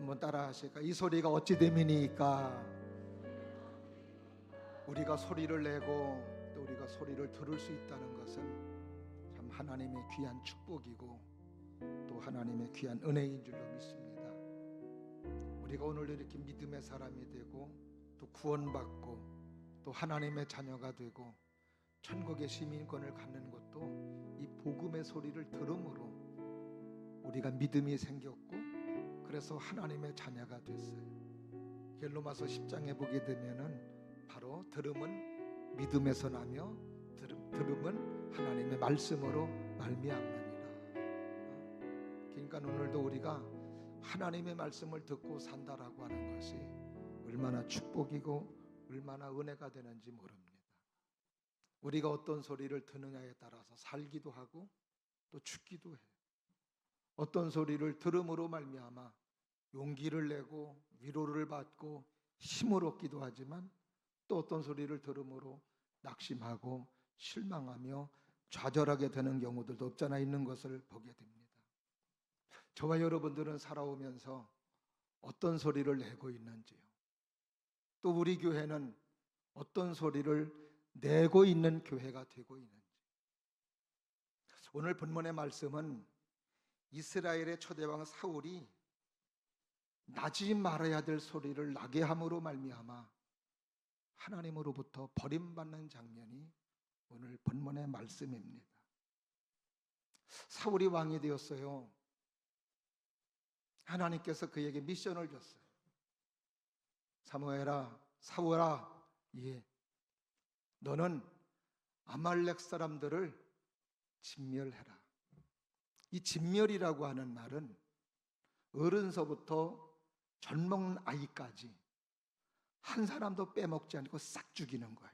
한번 따라 하실까? 이 소리가 어찌 됨이니까 우리가 소리를 내고 또 우리가 소리를 들을 수 있다는 것은 참 하나님의 귀한 축복이고 또 하나님의 귀한 은혜인 줄로 믿습니다. 우리가 오늘 이렇게 믿음의 사람이 되고 또 구원받고 또 하나님의 자녀가 되고 천국의 시민권을 갖는 것도 이 복음의 소리를 들음으로 우리가 믿음이 생겼고 그래서 하나님의 자녀가 됐어요. 겔로마서 10장에 보게 되면은 바로 들음은 믿음에서 나며 들음은 하나님의 말씀으로 말미암느니라. 그러니까 오늘도 우리가 하나님의 말씀을 듣고 산다라고 하는 것이 얼마나 축복이고 얼마나 은혜가 되는지 모릅니다. 우리가 어떤 소리를 듣느냐에 따라서 살기도 하고 또 죽기도 해요. 어떤 소리를 들음으로 말미암아 용기를 내고 위로를 받고 힘을 얻기도 하지만 또 어떤 소리를 들음으로 낙심하고 실망하며 좌절하게 되는 경우들도 없잖아 있는 것을 보게 됩니다. 저와 여러분들은 살아오면서 어떤 소리를 내고 있는지요? 또 우리 교회는 어떤 소리를 내고 있는 교회가 되고 있는지. 오늘 본문의 말씀은 이스라엘의 초대왕 사울이 나지 말아야 될 소리를 나게 함으로 말미암아 하나님으로부터 버림받는 장면이 오늘 본문의 말씀입니다. 사울이 왕이 되었어요. 하나님께서 그에게 미션을 줬어요. 사울아, 예, 너는 아말렉 사람들을 진멸해라. 이 진멸이라고 하는 말은 어른서부터 젖 먹는 아이까지 한 사람도 빼먹지 않고 싹 죽이는 거예요.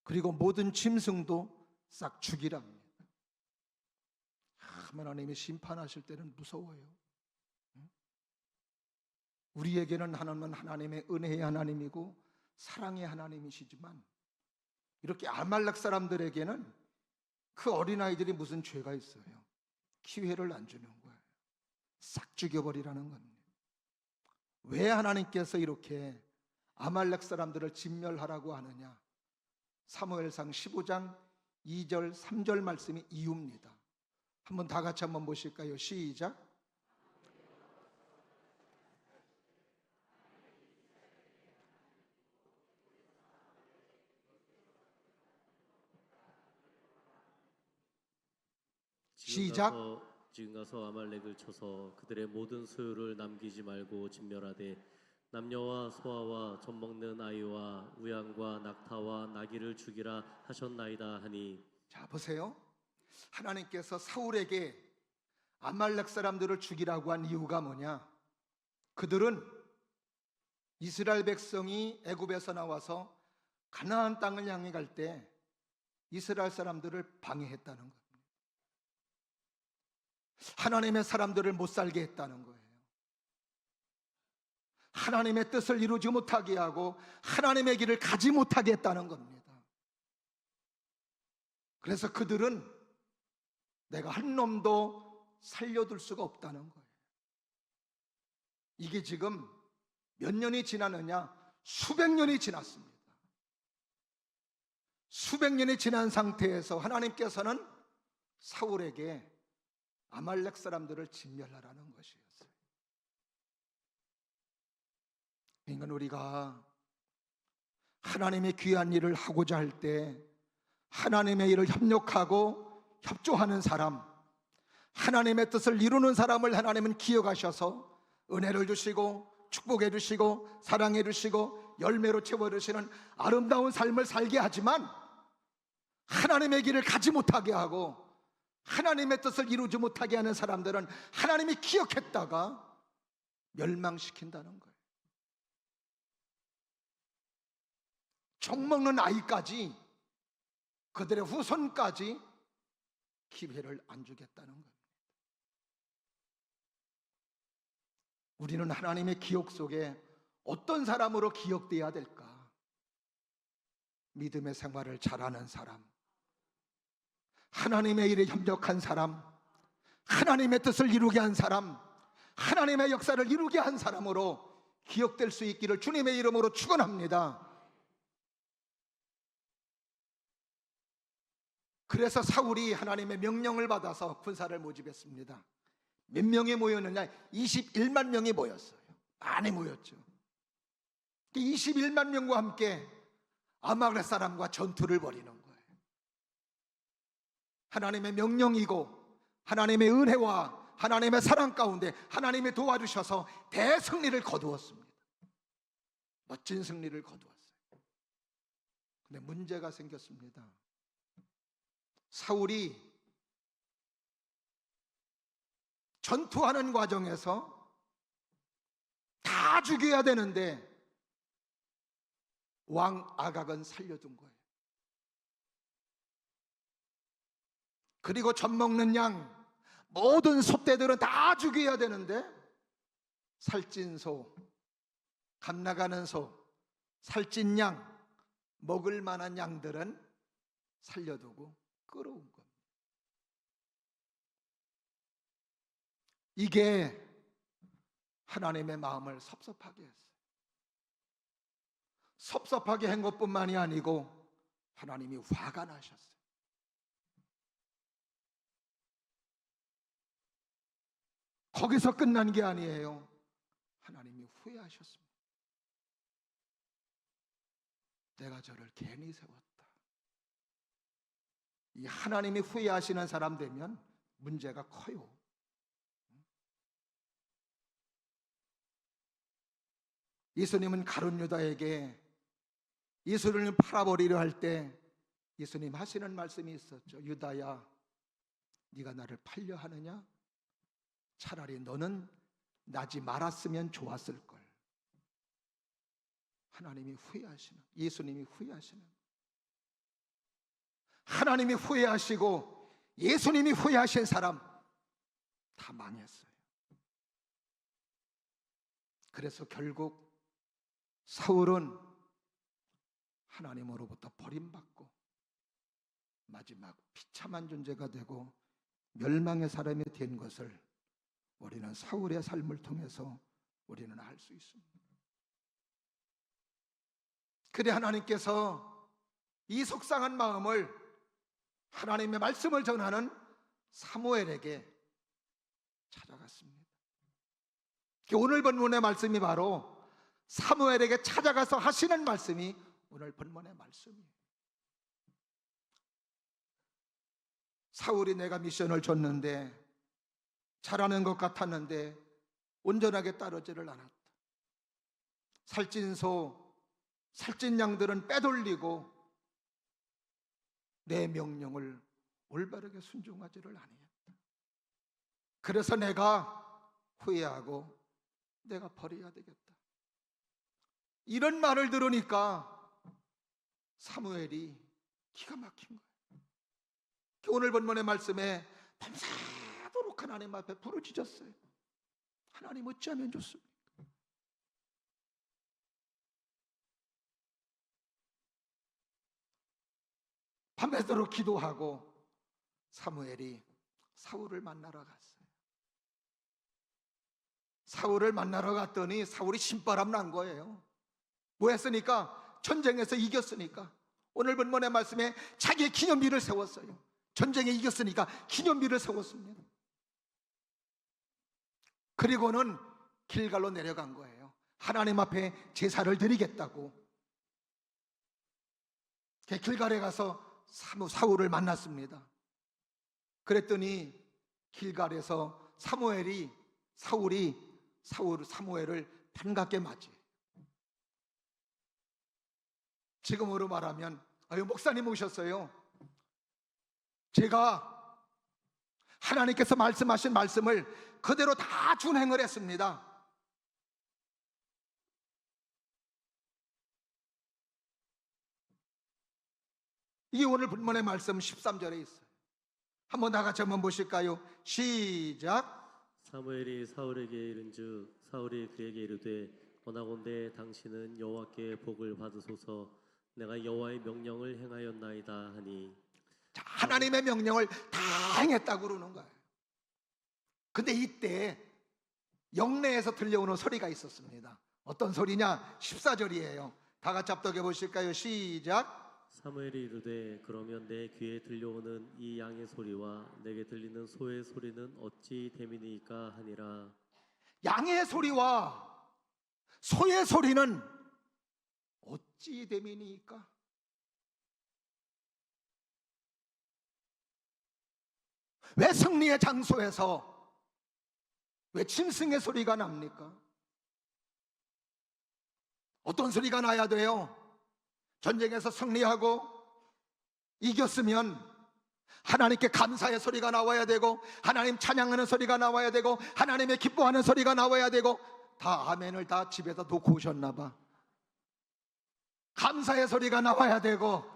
그리고 모든 짐승도 싹 죽이랍니다. 하나님이 심판하실 때는 무서워요. 우리에게는 하나님은 하나님의 은혜의 하나님이고 사랑의 하나님이시지만 이렇게 아말렉 사람들에게는 그 어린아이들이 무슨 죄가 있어요? 기회를 안 주는 거예요. 싹 죽여버리라는 겁니다. 왜 하나님께서 이렇게 아말렉 사람들을 진멸하라고 하느냐? 사무엘상 15장 2절 3절 말씀이 이유입니다. 한번 다 같이 한번 보실까요? 시작. 시작. 지금 가서 아말렉을 쳐서 그들의 모든 소유를 남기지 말고 진멸하되 남녀와 소아와 젖 먹는 아이와 우양과 낙타와 나귀를 죽이라 하셨나이다 하니. 자, 보세요. 하나님께서 사울에게 아말렉 사람들을 죽이라고 한 이유가 뭐냐? 그들은 이스라엘 백성이 애굽에서 나와서 가나안 땅을 향해 갈 때 이스라엘 사람들을 방해했다는 겁니다. 하나님의 사람들을 못 살게 했다는 거예요. 하나님의 뜻을 이루지 못하게 하고 하나님의 길을 가지 못하게 했다는 겁니다. 그래서 그들은 내가 한 놈도 살려둘 수가 없다는 거예요. 이게 지금 몇 년이 지났느냐? 수백 년이 지났습니다. 수백 년이 지난 상태에서 하나님께서는 사울에게 아말렉 사람들을 진멸하라는 것이었어요. 그러니까 우리가 하나님의 귀한 일을 하고자 할 때 하나님의 일을 협력하고 협조하는 사람, 하나님의 뜻을 이루는 사람을 하나님은 기억하셔서 은혜를 주시고 축복해 주시고 사랑해 주시고 열매로 채워 주시는 아름다운 삶을 살게 하지만 하나님의 길을 가지 못하게 하고 하나님의 뜻을 이루지 못하게 하는 사람들은 하나님이 기억했다가 멸망시킨다는 거예요. 젖 먹는 아이까지 그들의 후손까지 기회를 안 주겠다는 겁니다. 우리는 하나님의 기억 속에 어떤 사람으로 기억되어야 될까? 믿음의 생활을 잘하는 사람, 하나님의 일에 협력한 사람, 하나님의 뜻을 이루게 한 사람, 하나님의 역사를 이루게 한 사람으로 기억될 수 있기를 주님의 이름으로 축원합니다. 그래서 사울이 하나님의 명령을 받아서 군사를 모집했습니다. 몇 명이 모였느냐? 21만 명이 모였어요. 많이 모였죠. 21만 명과 함께 아말렉 사람과 전투를 벌이는 거예요. 하나님의 명령이고 하나님의 은혜와 하나님의 사랑 가운데 하나님이 도와주셔서 대승리를 거두었습니다. 멋진 승리를 거두었어요. 근데 문제가 생겼습니다. 사울이 전투하는 과정에서 다 죽여야 되는데 왕 아각은 살려둔 거예요. 그리고 젖 먹는 양, 모든 소떼들은 다 죽여야 되는데 살찐 소, 값 나가는 소, 살찐 양, 먹을 만한 양들은 살려두고 끌어온 겁니다. 이게 하나님의 마음을 섭섭하게 했어요. 섭섭하게 한 것뿐만이 아니고 하나님이 화가 나셨어요. 거기서 끝난 게 아니에요. 하나님이 후회하셨습니다. 내가 저를 괜히 세웠다. 이 하나님이 후회하시는 사람 되면 문제가 커요. 예수님은 가룟 유다에게 예수를 팔아버리려 할 때 예수님 하시는 말씀이 있었죠. 유다야, 네가 나를 팔려 하느냐? 차라리 너는 나지 말았으면 좋았을 걸. 하나님이 후회하시는, 예수님이 후회하시는, 하나님이 후회하시고 예수님이 후회하신 사람 다 망했어요. 그래서 결국 사울은 하나님으로부터 버림받고 마지막 비참한 존재가 되고 멸망의 사람이 된 것을 우리는 사울의 삶을 통해서 우리는 알 수 있습니다. 그래 하나님께서 이 속상한 마음을 하나님의 말씀을 전하는 사무엘에게 찾아갔습니다. 오늘 본문의 말씀이 바로 사무엘에게 찾아가서 하시는 말씀이 오늘 본문의 말씀이에요. 사울이 내가 미션을 줬는데 잘하는 것 같았는데 온전하게 따르지를 않았다. 살찐 소, 살찐 양들은 빼돌리고 내 명령을 올바르게 순종하지를 아니했다. 그래서 내가 후회하고 내가 버려야 되겠다. 이런 말을 들으니까 사무엘이 기가 막힌 거예요. 오늘 본문의 말씀에 밤새도록 하나님 앞에 부르짖었어요. 하나님 어찌하면 좋습니까? 밤새도록 기도하고 사무엘이 사울을 만나러 갔어요. 사울을 만나러 갔더니 사울이 신바람 난 거예요. 뭐 했으니까? 전쟁에서 이겼으니까. 오늘 본문의 말씀에 자기의 기념비를 세웠어요. 전쟁에 이겼으니까 기념비를 세웠습니다. 그리고는 길갈로 내려간 거예요. 하나님 앞에 제사를 드리겠다고. 길갈에 가서 사울을 만났습니다. 그랬더니 길갈에서 사무엘이 사무엘을 반갑게 맞이해요. 지금으로 말하면 목사님 오셨어요. 제가 하나님께서 말씀하신 말씀을 그대로 다 준행을 했습니다. 이게 오늘 본문의 말씀 13절에 있어요. 한번 다 같이 한번 보실까요? 시작. 사무엘이 사울에게 이른즉 사울이 그에게 이르되 원하건대 당신은 여호와께 복을 받으소서. 내가 여호와의 명령을 행하였나이다 하니. 자, 하나님의 명령을 다 행했다고 그러는 거예요. 근데 이때 영내에서 들려오는 소리가 있었습니다. 어떤 소리냐? 14절이에요. 다 같이 합독해 보실까요? 시작. 사무엘이 이르되 그러면 내 귀에 들려오는 이 양의 소리와 내게 들리는 소의 소리는 어찌 됨이니까 하니라. 양의 소리와 소의 소리는 어찌 됨이니까? 왜 승리의 장소에서 왜 짐승의 소리가 납니까? 어떤 소리가 나야 돼요? 전쟁에서 승리하고 이겼으면 하나님께 감사의 소리가 나와야 되고, 하나님 찬양하는 소리가 나와야 되고, 하나님의 기뻐하는 소리가 나와야 되고. 다 아멘을 다 집에다 놓고 오셨나 봐. 감사의 소리가 나와야 되고,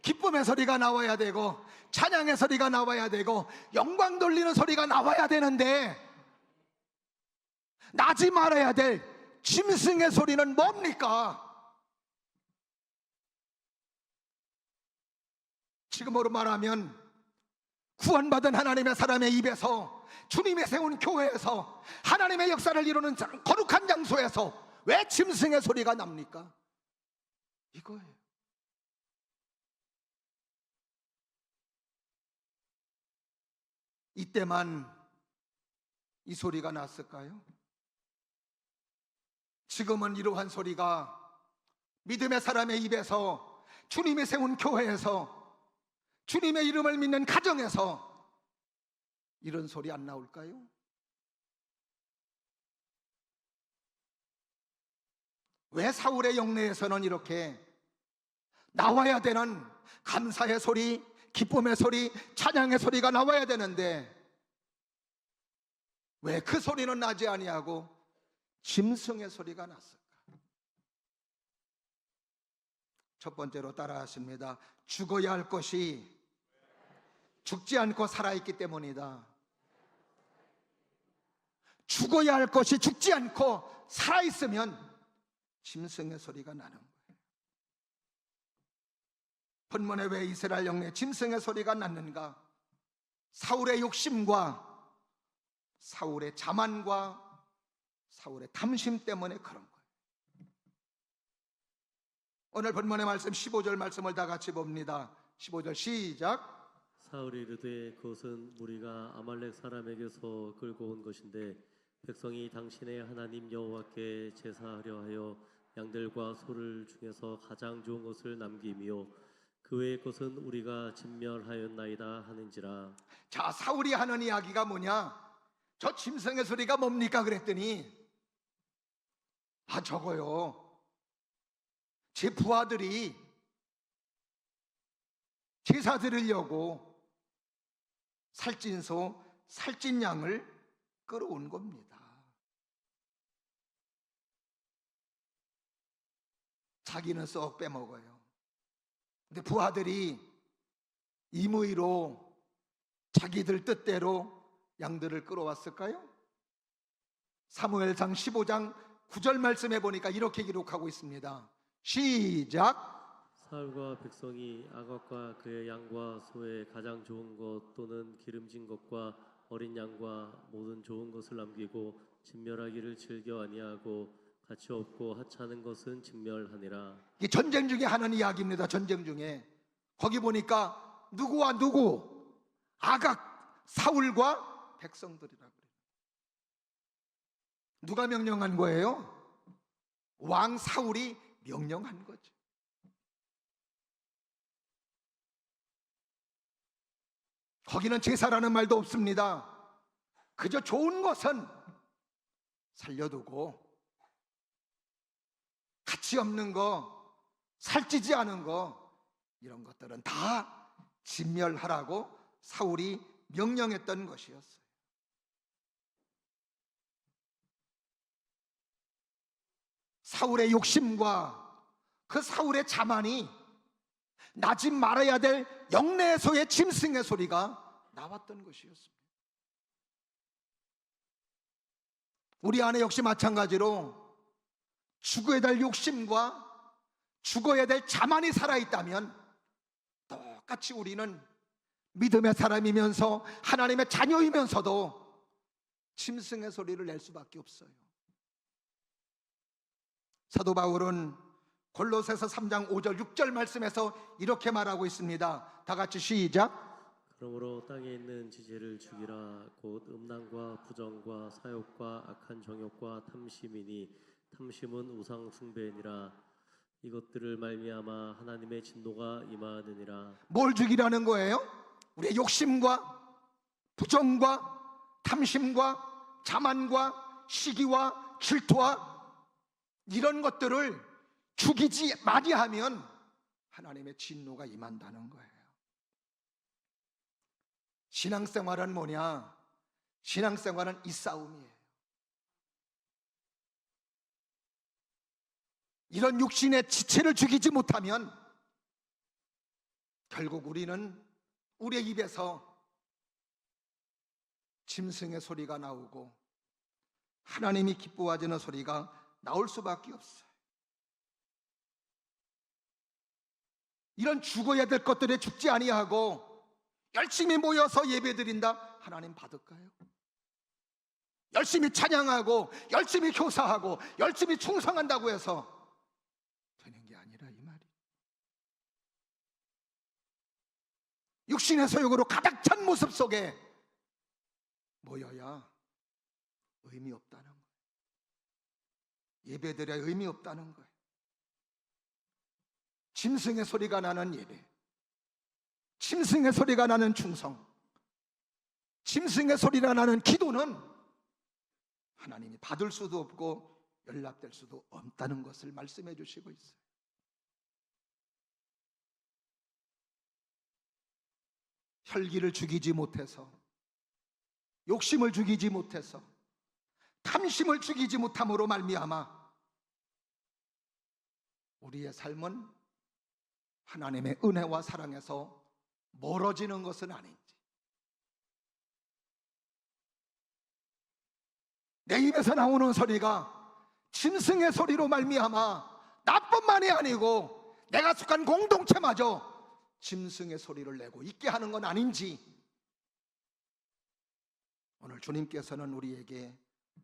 기쁨의 소리가 나와야 되고, 찬양의 소리가 나와야 되고, 영광 돌리는 소리가 나와야 되는데, 나지 말아야 될 짐승의 소리는 뭡니까? 지금으로 말하면 구원받은 하나님의 사람의 입에서, 주님이 세운 교회에서, 하나님의 역사를 이루는 거룩한 장소에서 왜 짐승의 소리가 납니까? 이거예요. 이때만 이 소리가 났을까요? 지금은 이러한 소리가 믿음의 사람의 입에서, 주님이 세운 교회에서, 주님의 이름을 믿는 가정에서 이런 소리 안 나올까요? 왜 사울의 영내에서는 이렇게 나와야 되는 감사의 소리, 기쁨의 소리, 찬양의 소리가 나와야 되는데 왜 그 소리는 나지 아니하고 짐승의 소리가 났을까? 첫 번째로 따라하십니다. 죽어야 할 것이 죽지 않고 살아있기 때문이다. 죽어야 할 것이 죽지 않고 살아있으면 짐승의 소리가 나는 거예요. 본문에 왜 이스라엘 영내에 짐승의 소리가 났는가? 사울의 욕심과 사울의 자만과 사울의 탐심 때문에 그런 거예요. 오늘 본문의 말씀 15절 말씀을 다 같이 봅니다. 15절 시작. 사울이 이르되 그것은 무리가 아말렉 사람에게서 끌고 온 것인데 백성이 당신의 하나님 여호와께 제사하려 하여 양들과 소를 중에서 가장 좋은 것을 남기며 그 외의 것은 우리가 진멸하였나이다 하는지라. 자, 사울이 하는 이야기가 뭐냐? 저 짐승의 소리가 뭡니까? 그랬더니 저거요, 제 부하들이 제사 드리려고 살찐소, 살찐양을 끌어온 겁니다. 자기는 쏙 빼먹어요. 근데 부하들이 임의로 자기들 뜻대로 양들을 끌어왔을까요? 사무엘상 15장 9절 말씀해 보니까 이렇게 기록하고 있습니다. 시작. 사울과 백성이 아각과 그의 양과 소의 가장 좋은 것 또는 기름진 것과 어린 양과 모든 좋은 것을 남기고 진멸하기를 즐겨 아니하고 가치 없고 하찮은 것은 진멸하니라. 이 전쟁 중에 하는 이야기입니다. 전쟁 중에 거기 보니까 누구와 누구, 아각, 사울과 백성들이라고 그래요. 누가 명령한 거예요? 왕 사울이 명령한 거죠. 거기는 제사라는 말도 없습니다. 그저 좋은 것은 살려두고 가치 없는 거, 살찌지 않은 거, 이런 것들은 다 진멸하라고 사울이 명령했던 것이었어요. 사울의 욕심과 그 사울의 자만이 나지 말아야 될 영내에서의 짐승의 소리가 나왔던 것이었습니다. 우리 안에 역시 마찬가지로 죽어야 될 욕심과 죽어야 될 자만이 살아있다면 똑같이 우리는 믿음의 사람이면서 하나님의 자녀이면서도 짐승의 소리를 낼 수밖에 없어요. 사도 바울은 골로새서 3장 5절 6절 말씀에서 이렇게 말하고 있습니다. 다 같이 시작. 그러므로 땅에 있는 지체를 죽이라. 곧 음란과 부정과 사욕과 악한 정욕과 탐심이니 탐심은 우상 숭배니라. 이것들을 말미암아 하나님의 진노가 임하느니라. 뭘 죽이라는 거예요? 우리의 욕심과 부정과 탐심과 자만과 시기와 질투와 이런 것들을 죽이지 마리하면 하나님의 진노가 임한다는 거예요. 신앙생활은 뭐냐? 신앙생활은 이 싸움이에요. 이런 육신의 지체를 죽이지 못하면 결국 우리는 우리의 입에서 짐승의 소리가 나오고 하나님이 기뻐하시는 소리가 나올 수밖에 없어요. 이런 죽어야 될 것들에 죽지 아니하고 열심히 모여서 예배드린다, 하나님 받을까요? 열심히 찬양하고 열심히 교사하고 열심히 충성한다고 해서 되는 게 아니라 이 말이. 육신의 소욕으로 가득 찬 모습 속에 모여야 의미 없다는 거예요. 예배드려야 의미 없다는 거예요. 짐승의 소리가 나는 예배, 짐승의 소리가 나는 충성, 짐승의 소리가 나는 기도는 하나님이 받을 수도 없고 연락될 수도 없다는 것을 말씀해 주시고 있어요. 혈기를 죽이지 못해서, 욕심을 죽이지 못해서, 탐심을 죽이지 못함으로 말미암아 우리의 삶은 하나님의 은혜와 사랑에서 멀어지는 것은 아닌지, 내 입에서 나오는 소리가 짐승의 소리로 말미암아 나뿐만이 아니고 내가 속한 공동체마저 짐승의 소리를 내고 있게 하는 건 아닌지, 오늘 주님께서는 우리에게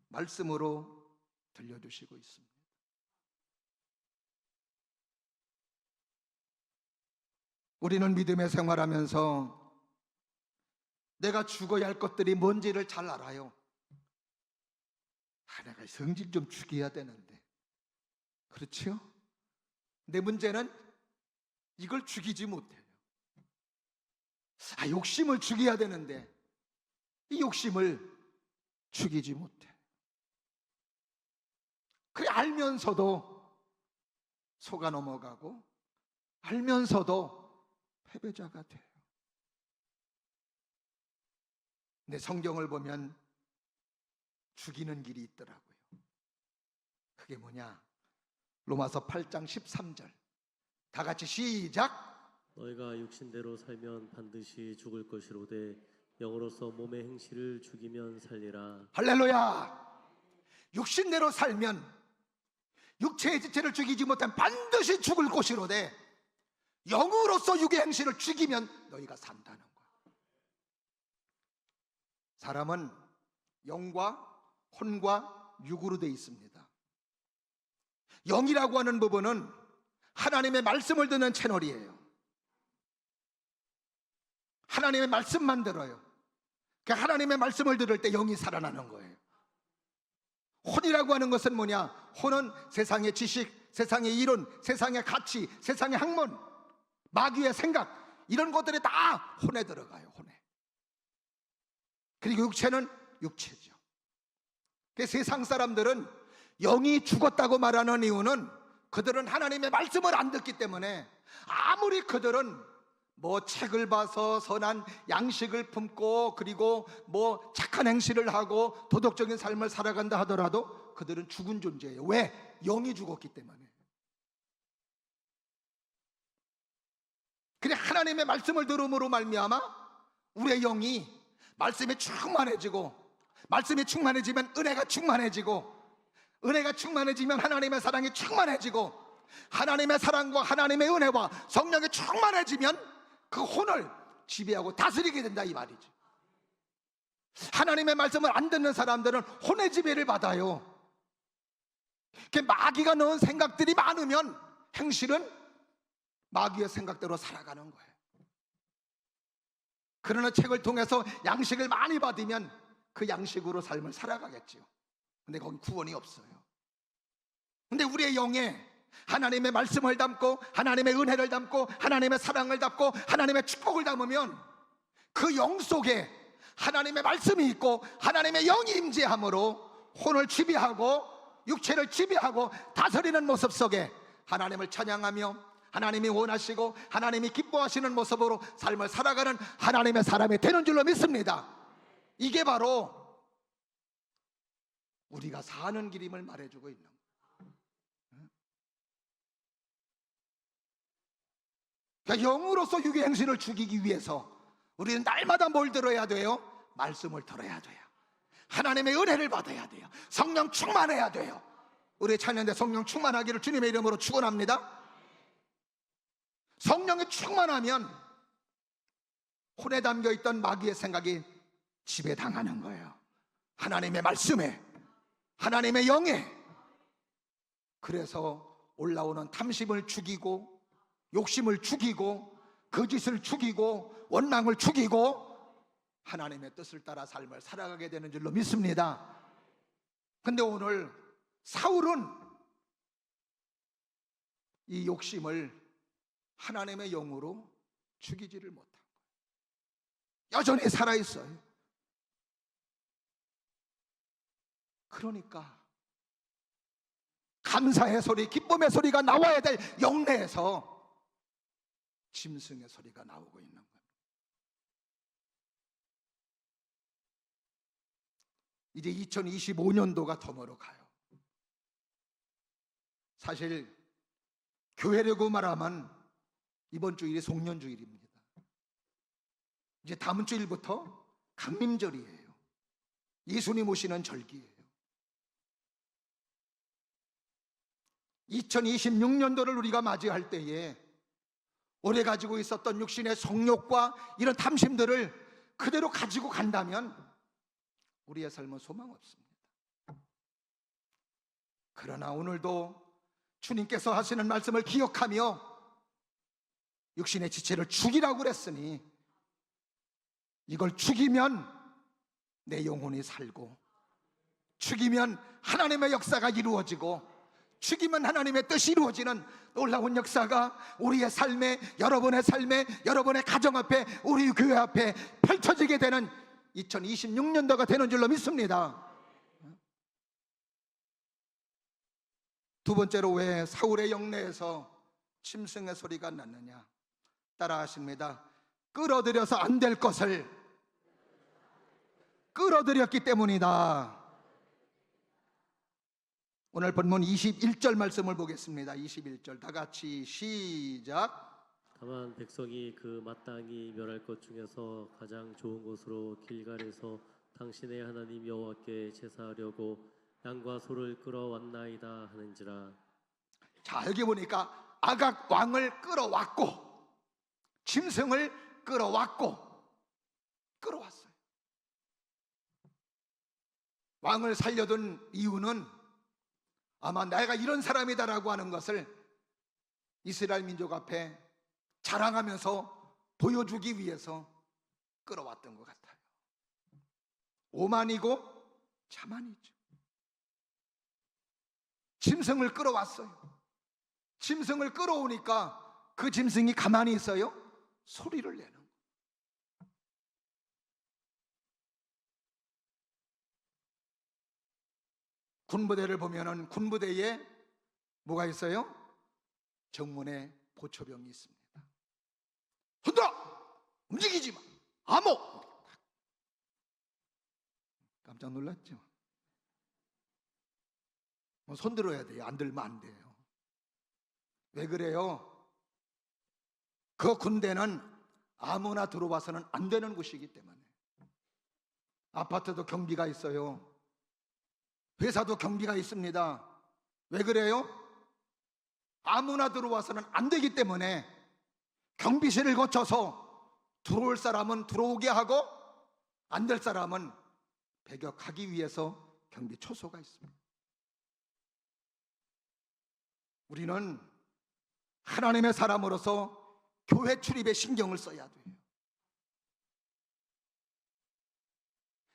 말씀으로 들려주시고 있습니다. 우리는 믿음의 생활하면서 내가 죽어야 할 것들이 뭔지를 잘 알아요. 내가 성질 좀 죽여야 되는데, 그렇죠? 내 문제는 이걸 죽이지 못해요. 욕심을 죽여야 되는데 이 욕심을 죽이지 못해. 그래, 알면서도 속아 넘어가고 알면서도 패배자가 돼요. 근데 성경을 보면 죽이는 길이 있더라고요. 그게 뭐냐? 로마서 8장 13절 다 같이 시작. 너희가 육신대로 살면 반드시 죽을 것이로되 영으로서 몸의 행실을 죽이면 살리라. 할렐루야. 육신대로 살면, 육체의 지체를 죽이지 못하면 반드시 죽을 것이로되 영으로서 육의 행실을 죽이면 너희가 산다는 거야. 사람은 영과 혼과 육으로 되어 있습니다. 영이라고 하는 부분은 하나님의 말씀을 듣는 채널이에요. 하나님의 말씀만 들어요. 그 하나님의 말씀을 들을 때 영이 살아나는 거예요. 혼이라고 하는 것은 뭐냐? 혼은 세상의 지식, 세상의 이론, 세상의 가치, 세상의 학문, 마귀의 생각, 이런 것들이 다 혼에 들어가요. 혼에. 그리고 육체는 육체죠. 그 세상 사람들은 영이 죽었다고 말하는 이유는 그들은 하나님의 말씀을 안 듣기 때문에, 아무리 그들은 뭐 책을 봐서 선한 양식을 품고 그리고 뭐 착한 행실을 하고 도덕적인 삶을 살아간다 하더라도 그들은 죽은 존재예요. 왜? 영이 죽었기 때문에. 그래, 하나님의 말씀을 들음으로 말미암아 우리의 영이 말씀에 충만해지고, 말씀이 충만해지면 은혜가 충만해지고, 은혜가 충만해지면 하나님의 사랑이 충만해지고, 하나님의 사랑과 하나님의 은혜와 성령이 충만해지면 그 혼을 지배하고 다스리게 된다, 이 말이죠. 하나님의 말씀을 안 듣는 사람들은 혼의 지배를 받아요. 마귀가 넣은 생각들이 많으면 행실은 마귀의 생각대로 살아가는 거예요. 그러나 책을 통해서 양식을 많이 받으면 그 양식으로 삶을 살아가겠지요. 근데 거기 구원이 없어요. 근데 우리의 영에 하나님의 말씀을 담고 하나님의 은혜를 담고 하나님의 사랑을 담고 하나님의 축복을 담으면 그 영 속에 하나님의 말씀이 있고 하나님의 영이 임재함으로 혼을 지배하고 육체를 지배하고 다스리는 모습 속에 하나님을 찬양하며 하나님이 원하시고 하나님이 기뻐하시는 모습으로 삶을 살아가는 하나님의 사람이 되는 줄로 믿습니다. 이게 바로 우리가 사는 길임을 말해주고 있는 거예요. 그러니까 영으로서 육의 행실을 죽이기 위해서 우리는 날마다 뭘 들어야 돼요? 말씀을 들어야 돼요. 하나님의 은혜를 받아야 돼요. 성령 충만해야 돼요. 우리 찬양대 성령 충만하기를 주님의 이름으로 축원합니다. 성령이 충만하면 혼에 담겨있던 마귀의 생각이 지배당하는 거예요. 하나님의 말씀에, 하나님의 영에. 그래서 올라오는 탐심을 죽이고 욕심을 죽이고 거짓을 죽이고 원망을 죽이고 하나님의 뜻을 따라 삶을 살아가게 되는 줄로 믿습니다. 근데 오늘 사울은 이 욕심을 하나님의 영으로 죽이지를 못한 거예요. 여전히 살아있어요. 그러니까 감사의 소리, 기쁨의 소리가 나와야 될 영내에서 짐승의 소리가 나오고 있는 거예요. 이제 2025년도가 더물어 가요. 사실 교회라고 말하면 이번 주일이 송년주일입니다. 이제 다음 주일부터 강림절이에요. 예수님 오시는 절기예요. 2026년도를 우리가 맞이할 때에 오래 가지고 있었던 육신의 성욕과 이런 탐심들을 그대로 가지고 간다면 우리의 삶은 소망 없습니다. 그러나 오늘도 주님께서 하시는 말씀을 기억하며 육신의 지체를 죽이라고 그랬으니 이걸 죽이면 내 영혼이 살고, 죽이면 하나님의 역사가 이루어지고, 죽이면 하나님의 뜻이 이루어지는 놀라운 역사가 우리의 삶에, 여러분의 삶에, 여러분의 가정 앞에, 우리 교회 앞에 펼쳐지게 되는 2026년도가 되는 줄로 믿습니다. 두 번째로 왜 사울의 영내에서 짐승의 소리가 났느냐? 따라 하십니다. 끌어들여서 안 될 것을 끌어들였기 때문이다. 오늘 본문 21절 말씀을 보겠습니다. 21절 다 같이 시작. 다만 백성이 그 마땅히 멸할 것 중에서 가장 좋은 곳으로 길갈에서 당신의 하나님 여호와께 제사하려고 양과 소를 끌어왔나이다 하는지라. 자, 여기 보니까 아각 왕을 끌어왔고 짐승을 끌어왔고 끌어왔어요. 왕을 살려둔 이유는 아마 내가 이런 사람이다라고 하는 것을 이스라엘 민족 앞에 자랑하면서 보여주기 위해서 끌어왔던 것 같아요. 오만이고 자만이죠. 짐승을 끌어왔어요. 짐승을 끌어오니까 그 짐승이 가만히 있어요? 소리를 내는 거예요. 군부대를 보면은 군부대에 뭐가 있어요? 정문에 보초병이 있습니다. 흔들어! 움직이지 마! 암호! 깜짝 놀랐죠? 손 들어야 돼요. 안 들면 안 돼요. 왜 그래요? 그 군대는 아무나 들어와서는 안 되는 곳이기 때문에. 아파트도 경비가 있어요. 회사도 경비가 있습니다. 왜 그래요? 아무나 들어와서는 안 되기 때문에 경비실을 거쳐서 들어올 사람은 들어오게 하고 안 될 사람은 배격하기 위해서 경비 초소가 있습니다. 우리는 하나님의 사람으로서 교회 출입에 신경을 써야 돼요.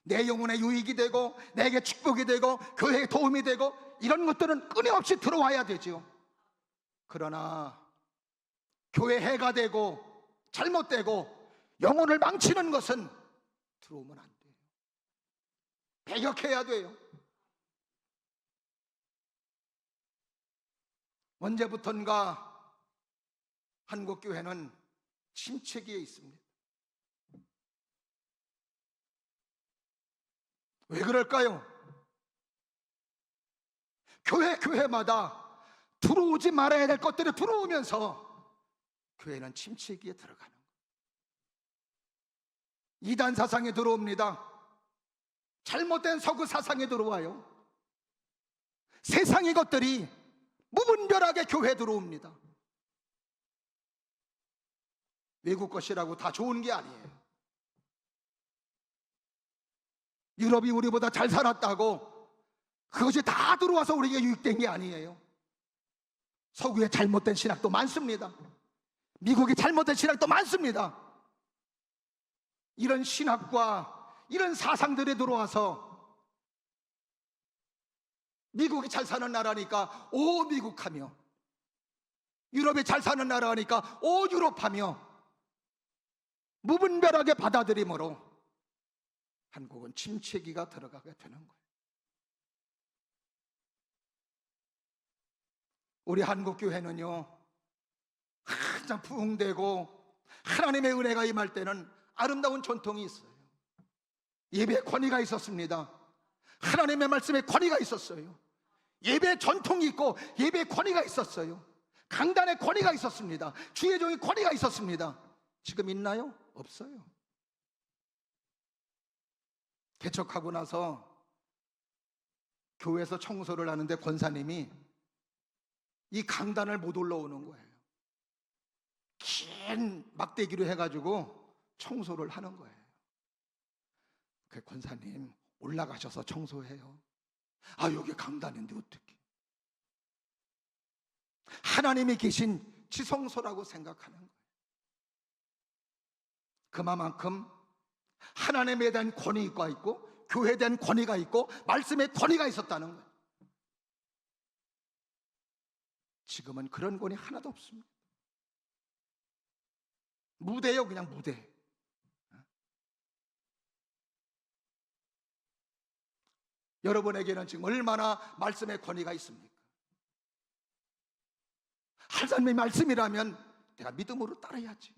내 영혼에 유익이 되고 내게 축복이 되고 교회에 도움이 되고 이런 것들은 끊임없이 들어와야 되죠. 그러나 교회 해가 되고 잘못되고 영혼을 망치는 것은 들어오면 안 돼요. 배격해야 돼요. 언제부턴가 한국교회는 침체기에 있습니다. 왜 그럴까요? 교회마다 들어오지 말아야 될 것들이 들어오면서 교회는 침체기에 들어가는 거예요. 이단 사상이 들어옵니다. 잘못된 서구 사상이 들어와요. 세상의 것들이 무분별하게 교회에 들어옵니다. 외국 것이라고 다 좋은 게 아니에요. 유럽이 우리보다 잘 살았다고 그것이 다 들어와서 우리에게 유익된 게 아니에요. 서구에 잘못된 신학도 많습니다. 미국에 잘못된 신학도 많습니다. 이런 신학과 이런 사상들이 들어와서 미국이 잘 사는 나라니까 오 미국하며, 유럽이 잘 사는 나라니까 오 유럽하며 무분별하게 받아들임으로 한국은 침체기가 들어가게 되는 거예요. 우리 한국교회는요, 한참 부흥되고 하나님의 은혜가 임할 때는 아름다운 전통이 있어요. 예배의 권위가 있었습니다. 하나님의 말씀에 권위가 있었어요. 예배의 전통이 있고 예배의 권위가 있었어요. 강단의 권위가 있었습니다. 주의 종의 권위가 있었습니다. 지금 있나요? 없어요. 개척하고 나서 교회에서 청소를 하는데 권사님이 이 강단을 못 올라오는 거예요. 긴 막대기로 해가지고 청소를 하는 거예요. 그 권사님 올라가셔서 청소해요. 아, 여기 강단인데 어떻게? 하나님이 계신 지성소라고 생각하는 거예요. 그만큼 하나님에 대한 권위가 있고 교회에 대한 권위가 있고 말씀에 권위가 있었다는 거예요. 지금은 그런 권위 하나도 없습니다. 무대요, 그냥 무대. 여러분에게는 지금 얼마나 말씀의 권위가 있습니까? 하나님의 말씀이라면 내가 믿음으로 따라야지,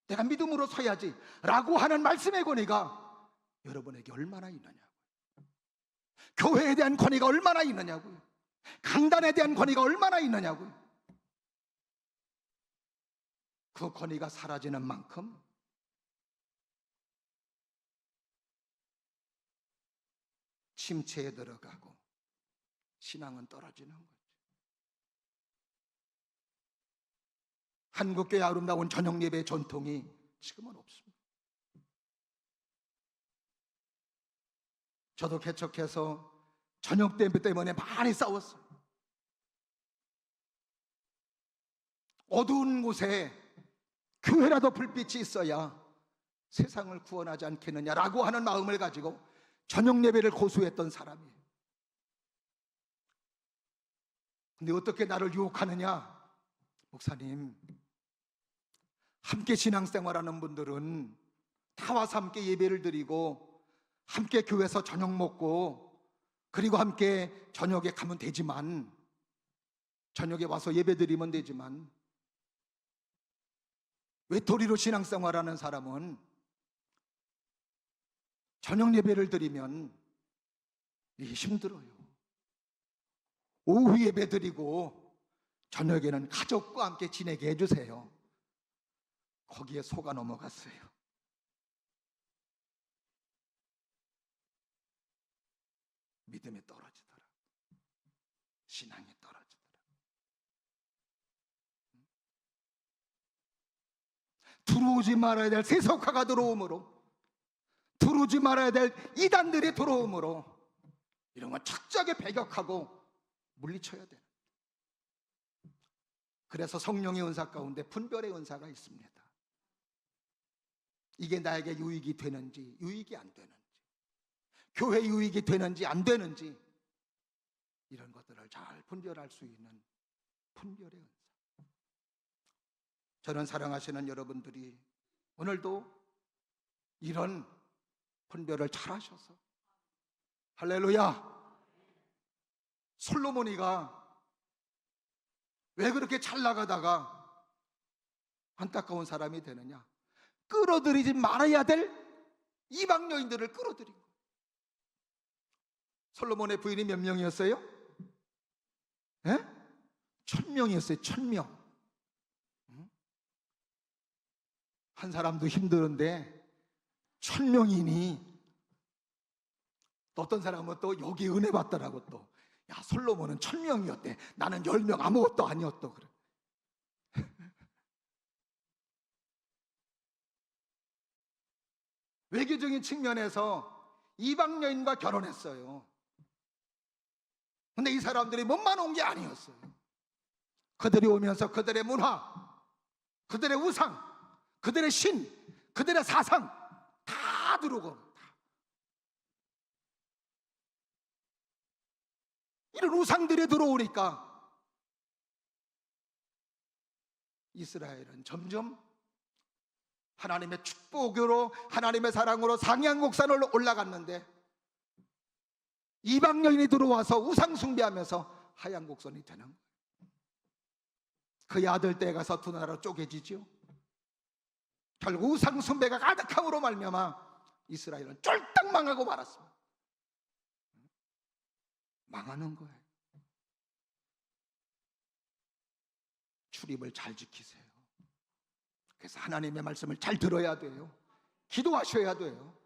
내가 믿음으로 서야지 라고 하는 말씀의 권위가 여러분에게 얼마나 있느냐고요. 교회에 대한 권위가 얼마나 있느냐고요. 강단에 대한 권위가 얼마나 있느냐고요. 그 권위가 사라지는 만큼 침체에 들어가고 신앙은 떨어지는 거죠. 한국교회 아름다운 저녁 예배의 전통이 지금은 없습니다. 저도 개척해서 저녁 예배 때문에 많이 싸웠어요. 어두운 곳에 교회라도 불빛이 있어야 세상을 구원하지 않겠느냐라고 하는 마음을 가지고 저녁 예배를 고수했던 사람이에요. 근데 어떻게 나를 유혹하느냐? 목사님, 함께 신앙생활하는 분들은 다 와서 함께 예배를 드리고 함께 교회에서 저녁 먹고 그리고 함께 저녁에 가면 되지만, 저녁에 와서 예배 드리면 되지만, 외톨이로 신앙생활하는 사람은 저녁 예배를 드리면 힘들어요. 오후 예배 드리고 저녁에는 가족과 함께 지내게 해주세요. 거기에 속아 넘어갔어요. 믿음이 떨어지더라. 신앙이 떨어지더라. 들어오지 말아야 될 세속화가 들어오므로 두르지 말아야 될 이단들이 들어오므로 이런 건 철저하게 배격하고 물리쳐야 돼요. 그래서 성령의 은사 가운데 분별의 은사가 있습니다. 이게 나에게 유익이 되는지 유익이 안 되는지, 교회 유익이 되는지 안 되는지, 이런 것들을 잘 분별할 수 있는 분별의 은사. 저는 사랑하시는 여러분들이 오늘도 이런 분별을 잘 하셔서, 할렐루야, 솔로몬이가 왜 그렇게 잘 나가다가 안타까운 사람이 되느냐? 끌어들이지 말아야 될 이방 여인들을 끌어들인 거예요. 솔로몬의 부인이 몇 명이었어요? 1000명이었어요. 1000명. 한 사람도 힘드는데 1000명이니, 또 어떤 사람은 또 여기 은혜 받더라고. 또 야, 솔로몬은 1000명이었대. 나는 10명 아무것도 아니었다 그래. 외교적인 측면에서 이방 여인과 결혼했어요. 근데 이 사람들이 몸만 온 게 아니었어요. 그들이 오면서 그들의 문화, 그들의 우상, 그들의 신, 그들의 사상 다 들어오고, 이런 우상들이 들어오니까 이스라엘은 점점 하나님의 축복으로, 하나님의 사랑으로 상향곡선을 올라갔는데, 이방 여인이 들어와서 우상 숭배하면서 하향곡선이 되는 거예요. 그의 아들 때에 가서 두 나라로 쪼개지죠. 결국 우상 숭배가 가득함으로 말미암아 이스라엘은 쫄딱 망하고 말았습니다. 망하는 거예요. 출입을 잘 지키세요. 그래서 하나님의 말씀을 잘 들어야 돼요. 기도하셔야 돼요.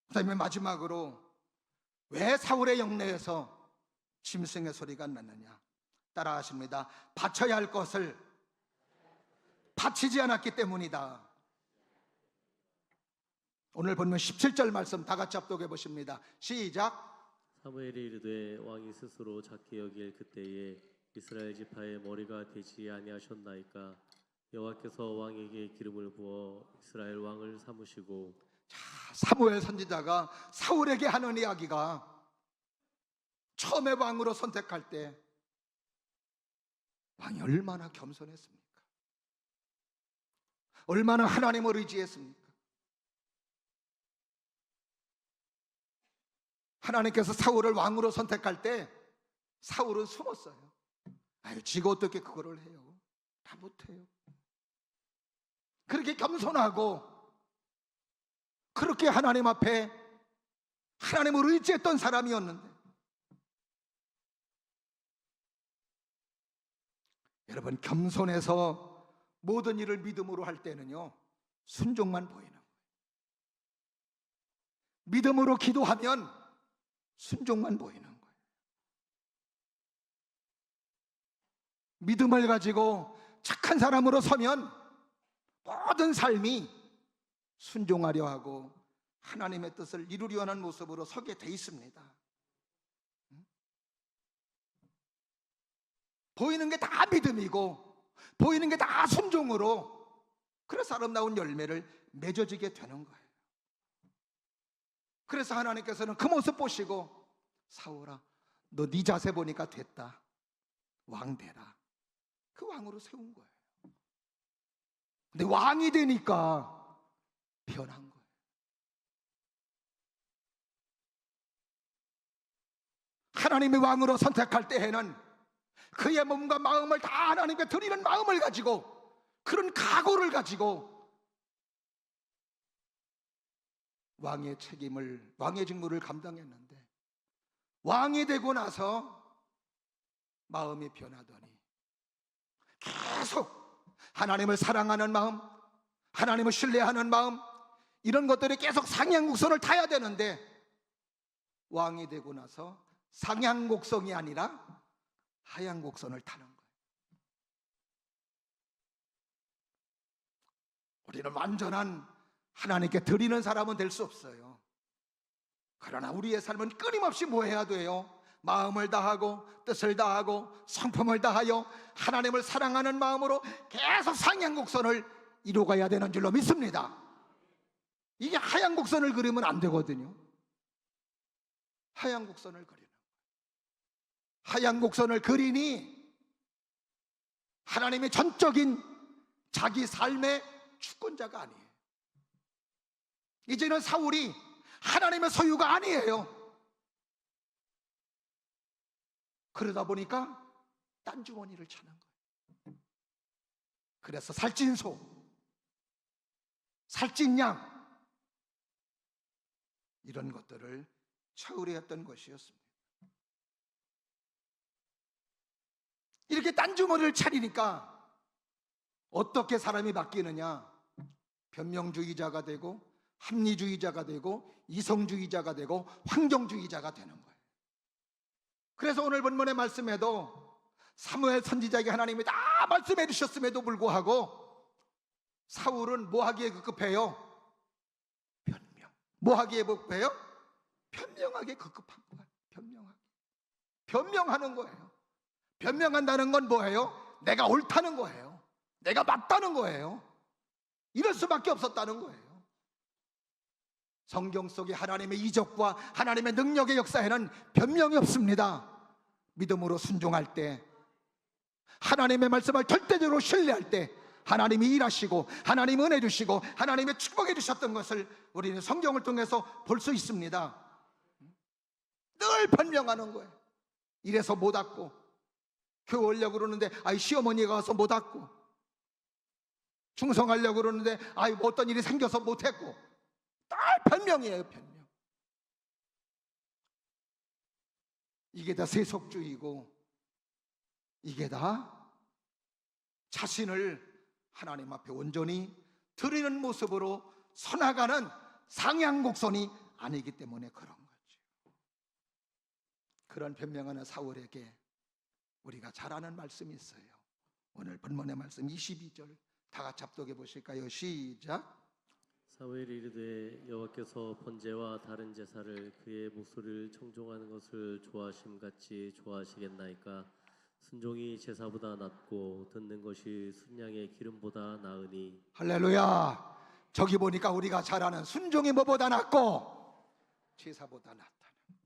그 다음에 마지막으로, 왜 사울의 영내에서 짐승의 소리가 났느냐? 따라 하십니다. 바쳐야 할 것을 바치지 않았기 때문이다. 오늘 본문 17절 말씀 다 같이 합독해 보십니다. 시작. 사무엘이 이르되 왕이 스스로 작게 여길 그때에 이스라엘 지파의 머리가 되지 아니하셨나이까? 여호와께서 왕에게 기름을 부어 이스라엘 왕을 삼으시고. 자, 사무엘 선지자가 사울에게 하는 이야기가, 처음에 왕으로 선택할 때 왕이 얼마나 겸손했습니까? 얼마나 하나님을 의지했습니까? 하나님께서 사울을 왕으로 선택할 때 사울은 숨었어요. 아유, 지가 어떻게 그거를 해요? 다 못해요. 그렇게 겸손하고 그렇게 하나님 앞에 하나님을 의지했던 사람이었는데, 여러분, 겸손해서 모든 일을 믿음으로 할 때는요, 순종만 보이는 거예요. 믿음으로 기도하면 순종만 보이는 거예요. 믿음을 가지고 착한 사람으로 서면 모든 삶이 순종하려 하고 하나님의 뜻을 이루려 하는 모습으로 서게 돼 있습니다. 보이는 게 다 믿음이고 보이는 게 다 순종으로, 그래서 아름다운 열매를 맺어지게 되는 거예요. 그래서 하나님께서는 그 모습 보시고, 사울아, 너 네 자세 보니까 됐다, 왕 되라. 그 왕으로 세운 거예요. 근데 왕이 되니까 변한 거예요. 하나님의 왕으로 선택할 때에는 그의 몸과 마음을 다 하나님께 드리는 마음을 가지고, 그런 각오를 가지고 왕의 책임을, 왕의 직무를 감당했는데, 왕이 되고 나서 마음이 변하더니 계속 하나님을 사랑하는 마음, 하나님을 신뢰하는 마음, 이런 것들이 계속 상향곡선을 타야 되는데, 왕이 되고 나서 상향곡선이 아니라 하향곡선을 타는 거예요. 우리는 완전한 하나님께 드리는 사람은 될 수 없어요. 그러나 우리의 삶은 끊임없이 뭐 해야 돼요? 마음을 다하고 뜻을 다하고 성품을 다하여 하나님을 사랑하는 마음으로 계속 상향 곡선을 이루어가야 되는 줄로 믿습니다. 이게 하향 곡선을 그리면 안 되거든요. 하향 곡선을 그리는, 하향 곡선을 그리니 하나님의 전적인 자기 삶의 주권자가 아니에요. 이제는 사울이 하나님의 소유가 아니에요. 그러다 보니까 딴 주머니를 차는 거예요. 그래서 살찐 소, 살찐 양, 이런 것들을 처우려했던 것이었습니다. 이렇게 딴 주머니를 차리니까 어떻게 사람이 바뀌느냐? 변명주의자가 되고 합리주의자가 되고 이성주의자가 되고 환경주의자가 되는 거예요. 그래서 오늘 본문의 말씀에도 사무엘 선지자에게 하나님이 다 말씀해 주셨음에도 불구하고 사울은 뭐 하기에 급급해요? 변명. 뭐 하기에 급급해요? 변명하기에 급급한 거예요. 변명하는 거예요. 변명한다는 건 뭐예요? 내가 옳다는 거예요. 내가 맞다는 거예요. 이럴 수밖에 없었다는 거예요. 성경 속에 하나님의 이적과 하나님의 능력의 역사에는 변명이 없습니다. 믿음으로 순종할 때, 하나님의 말씀을 절대적으로 신뢰할 때 하나님이 일하시고 하나님이 은혜 주시고 하나님의 축복해 주셨던 것을 우리는 성경을 통해서 볼 수 있습니다. 늘 변명하는 거예요. 이래서 못 왔고, 교회 오려고 그러는데 시어머니가 와서 못 왔고, 충성하려고 그러는데 뭐 어떤 일이 생겨서 못 했고, 다 변명이에요. 변명. 이게 다 세속주의고, 이게 다 자신을 하나님 앞에 온전히 드리는 모습으로 서나가는 상향곡선이 아니기 때문에 그런 거죠. 그런 변명하는 사울에게 우리가 잘 아는 말씀이 있어요. 오늘 본문의 말씀 22절 다 같이 합독해 보실까요? 시작. 사무엘이 이르되 여호와께서 번제와 다른 제사를 그의 목소리를 청종하는 것을 좋아하심 같이 좋아하시겠나이까? 순종이 제사보다 낫고 듣는 것이 순양의 기름보다 나으니. 할렐루야. 저기 보니까 우리가 잘 아는 순종이 뭐보다 낫고 제사보다 낫다는,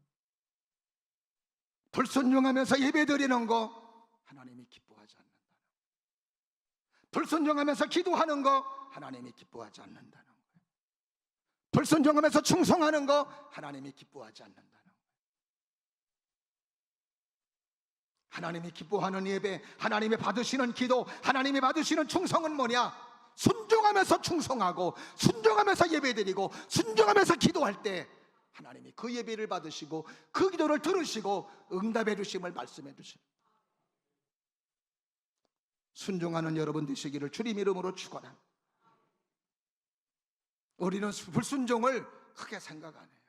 불순종하면서 예배드리는 거 하나님이 기뻐하지 않는다는, 불순종하면서 기도하는 거 하나님이 기뻐하지 않는다는 거예요. 불순종하면서 충성하는 거 하나님이 기뻐하지 않는다는 거예요. 하나님이 기뻐하는 예배, 하나님이 받으시는 기도, 하나님이 받으시는 충성은 뭐냐? 순종하면서 충성하고 순종하면서 예배드리고 순종하면서 기도할 때 하나님이 그 예배를 받으시고 그 기도를 들으시고 응답해 주심을 말씀해 주십니다. 순종하는 여러분 되시기를 주님 이름으로 축원합니다. 우리는 불순종을 크게 생각 안 해요.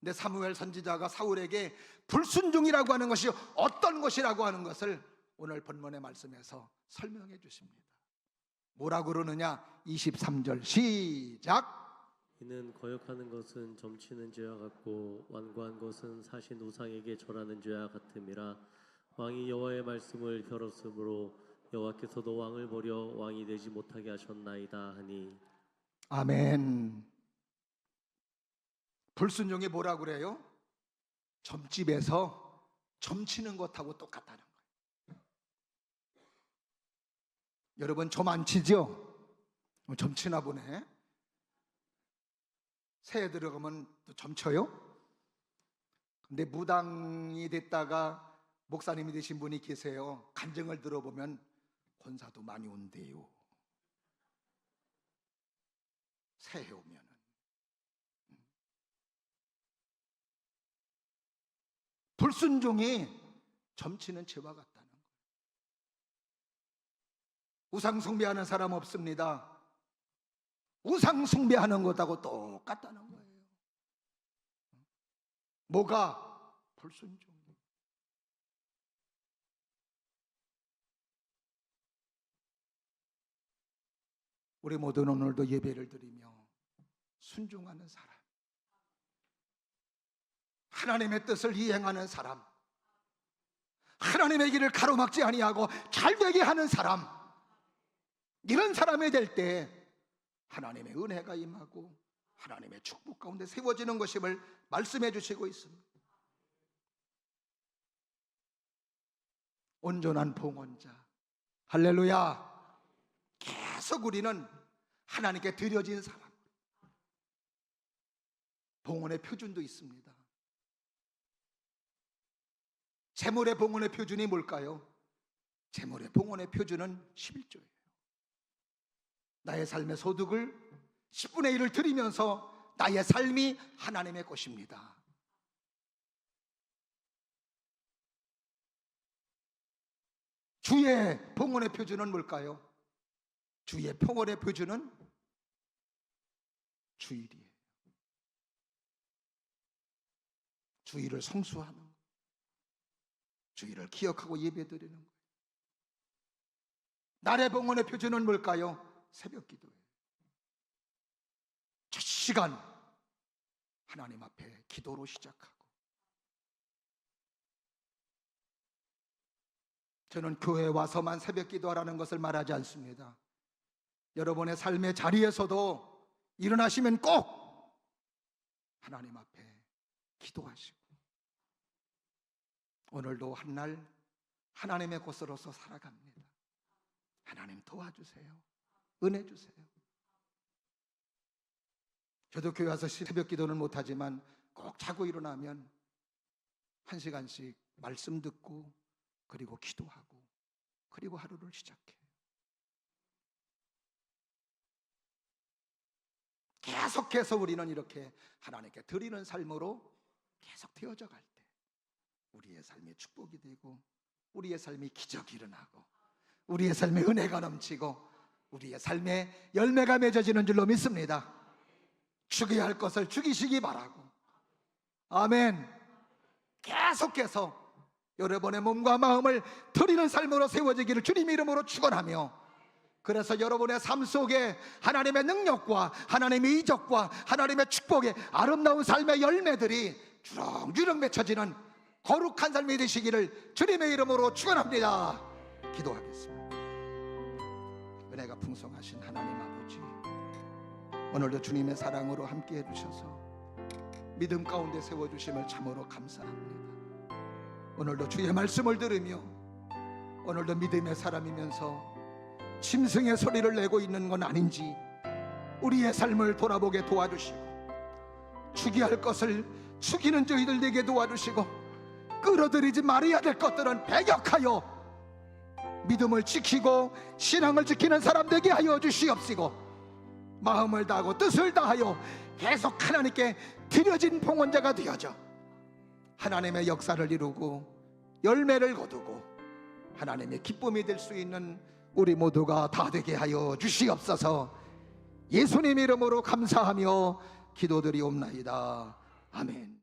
근데 사무엘 선지자가 사울에게 불순종이라고 하는 것이 어떤 것이라고 하는 것을 오늘 본문의 말씀에서 설명해 주십니다. 뭐라고 그러느냐? 23절 시작. 이는 거역하는 것은 점치는 죄와 같고 완고한 것은 사신 우상에게 절하는 죄와 같음이라. 왕이 여호와의 말씀을 벼렀으므로 여호와께서도 왕을 버려 왕이 되지 못하게 하셨나이다 하니. 아멘. 불순종이 뭐라고 그래요? 점집에서 점치는 것하고 똑같다는 거예요. 여러분 점 안 치죠? 점치나 보네. 새해 들어가면 또 점쳐요? 근데 무당이 됐다가 목사님이 되신 분이 계세요. 간증을 들어보면 권사도 많이 온대요. 새해 오면은. 불순종이 점치는 죄와 같다는 거예요. 우상 숭배하는 사람 없습니다. 우상 숭배하는 것하고 똑같다는 거예요. 뭐가? 불순종. 우리 모두는 오늘도 예배를 드리며 순종하는 사람, 하나님의 뜻을 이행하는 사람, 하나님의 길을 가로막지 아니하고 잘되게 하는 사람, 이런 사람이 될 때 하나님의 은혜가 임하고 하나님의 축복 가운데 세워지는 것임을 말씀해 주시고 있습니다. 온전한 봉헌자, 할렐루야. 계속 우리는 하나님께 드려진 사람, 봉헌의 표준도 있습니다. 재물의 봉헌의 표준이 뭘까요? 재물의 봉헌의 표준은 11조예요. 나의 삶의 소득을 10분의 1을 드리면서 나의 삶이 하나님의 것입니다. 주의 봉헌의 표준은 뭘까요? 주의 봉헌의 표준은 주일이에요. 주일을 성수하는 것, 주일을 기억하고 예배드리는 것. 날의 봉헌의 표준은 뭘까요? 새벽 기도예요. 첫 시간 하나님 앞에 기도로 시작하고, 저는 교회에 와서만 새벽 기도하라는 것을 말하지 않습니다. 여러분의 삶의 자리에서도 일어나시면 꼭 하나님 앞에 기도하시고, 오늘도 한날 하나님의 것으로서 살아갑니다. 하나님 도와주세요. 은혜 주세요. 저도 교회 와서 새벽 기도는 못하지만 꼭 자고 일어나면 1시간씩 말씀 듣고, 그리고 기도하고, 그리고 하루를 시작해요. 계속해서 우리는 이렇게 하나님께 드리는 삶으로 계속 되어져 갈 때 우리의 삶이 축복이 되고, 우리의 삶이 기적이 일어나고, 우리의 삶에 은혜가 넘치고, 우리의 삶에 열매가 맺어지는 줄로 믿습니다. 죽여야 할 것을 죽이시기 바라고, 아멘. 계속해서 여러분의 몸과 마음을 드리는 삶으로 세워지기를 주님 이름으로 축원하며, 그래서 여러분의 삶 속에 하나님의 능력과 하나님의 이적과 하나님의 축복의 아름다운 삶의 열매들이 주렁주렁 맺혀지는 거룩한 삶이 되시기를 주님의 이름으로 축원합니다. 기도하겠습니다. 은혜가 풍성하신 하나님 아버지, 오늘도 주님의 사랑으로 함께해 주셔서 믿음 가운데 세워주심을 참으로 감사합니다. 오늘도 주의 말씀을 들으며, 오늘도 믿음의 사람이면서 짐승의 소리를 내고 있는 건 아닌지 우리의 삶을 돌아보게 도와주시고, 죽여야 할 것을 죽이는 저희들 되게 도와주시고, 끌어들이지 말아야 될 것들은 배격하여 믿음을 지키고 신앙을 지키는 사람 되게 하여 주시옵시고, 마음을 다하고 뜻을 다하여 계속 하나님께 드려진 봉헌자가 되어져 하나님의 역사를 이루고 열매를 거두고 하나님의 기쁨이 될 수 있는 우리 모두가 다 되게 하여 주시옵소서. 예수님 이름으로 감사하며 기도드리옵나이다. 아멘.